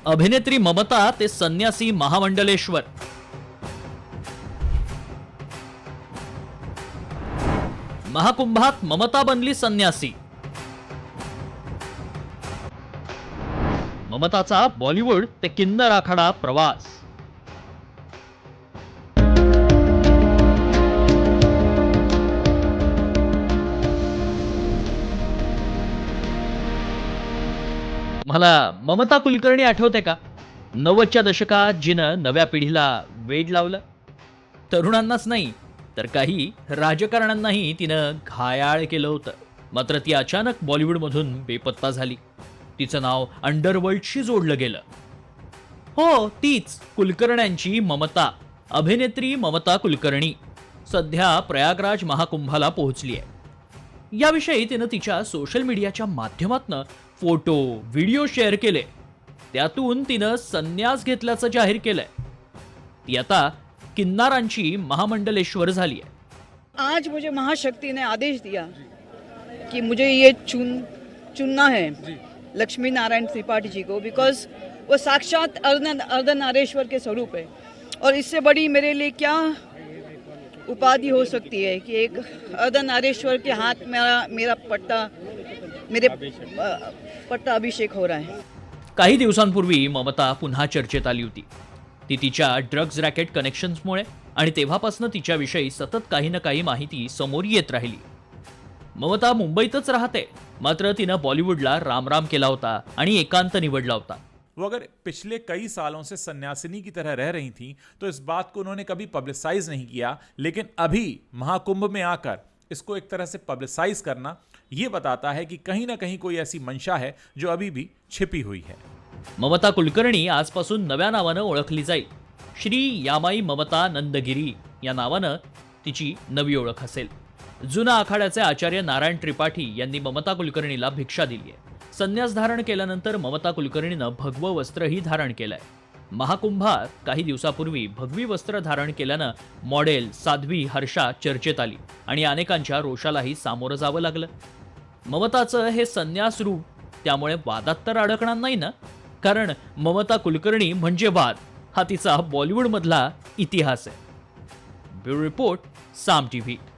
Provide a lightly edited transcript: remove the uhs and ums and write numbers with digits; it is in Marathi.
अभिनेत्री ममता ते संन्यासी महामंडलेश्वर. महाकुंभात ममता बनली संन्यासी. ममताचा बॉलिवूड ते किन्नर आखाडा प्रवास. मला ममता कुलकर्णी आठवते का? 90च्या दशकात जिनं नव्या पिढीला वेड लावलं. तरुणांनाच नाही तर काही राजकारण्यांनाही तिनं घायाळ केलं होतं. मात्र ती अचानक बॉलिवूडमधून बेपत्ता झाली. तिचं नाव अंडरवर्ल्डशी जोडलं गेलं. हो, तीच कुलकर्ण्यांची ममता. अभिनेत्री ममता कुलकर्णी सध्या प्रयागराज महाकुंभाला पोहोचली आहे. याविषयी तिनं तिच्या सोशल मीडियाच्या माध्यमातून फोटो व्हिडिओ शेअर केले. त्यातून तिनं संन्यास घेतल्याचं जाहीर केलंय. ती आता किन्नारांची महामंडलेश्वर झाली आहे. आज मुझे महाशक्ति ने आदेश दिया कि मुझे ये चुनना है लक्ष्मी नारायण त्रिपाठी जी को, बिकॉज वो साक्षात अर्धनारेश्वर के स्वरूप है. और इससे बड़ी मेरे लिए क्या उपाधि हो सकती है कि एक अर्धनारेश्वर के हाथ मेरा पट्टा अभिषेक हो रहा है. काही दिवसांपूर्वी ममता पुन्हा चर्चेत आली होती. ती तिच्या ड्रग्ज रॅकेट कनेक्शन्समुळे आणि तेव्हापासून तिच्याविषयी सतत काही ना काही माहिती समोर येत राहिली. ममता मुंबईतच राहते, मात्र तिनं बॉलिवूडला राम केला होता आणि एकांत निवडला होता. वो अगर पिछले कई सालों से सन्यासिनी की तरह रह रही थी तो इस बात को उन्होंने कभी पब्लिसाइज नहीं किया, लेकिन अभी महाकुंभ में आकर इसको एक तरह से पब्लिसाइज करना ये बताता है कि कहीं ना कहीं कोई ऐसी मंशा है जो अभी भी छिपी हुई है. ममता कुलकर्णी आजपासून नव्या नावानं ओळखली जाईल. श्री यामाई ममता नंदगिरी या नावानं तिची नवी ओळख असेल. जुना आखाड्याचे आचार्य नारायण त्रिपाठी यांनी ममता कुलकर्णीला भिक्षा दिली आहे. संन्यास धारण केल्यानंतर ममता कुलकर्णीनं भगवं वस्त्रही धारण केलंय. महाकुंभात काही दिवसापूर्वी भगवी वस्त्र धारण केल्यानं मॉडेल साध्वी हर्षा चर्चेत आली आणि अनेकांच्या रोषालाही सामोरं जावं लागलं. ममताचं हे संन्यास रूप त्यामुळे वादात तर अडकणार नाही ना, कारण ममता कुलकर्णी म्हणजे वाद हा तिचा बॉलिवूडमधला इतिहास आहे. ब्युरो रिपोर्ट, साम टीव्ही.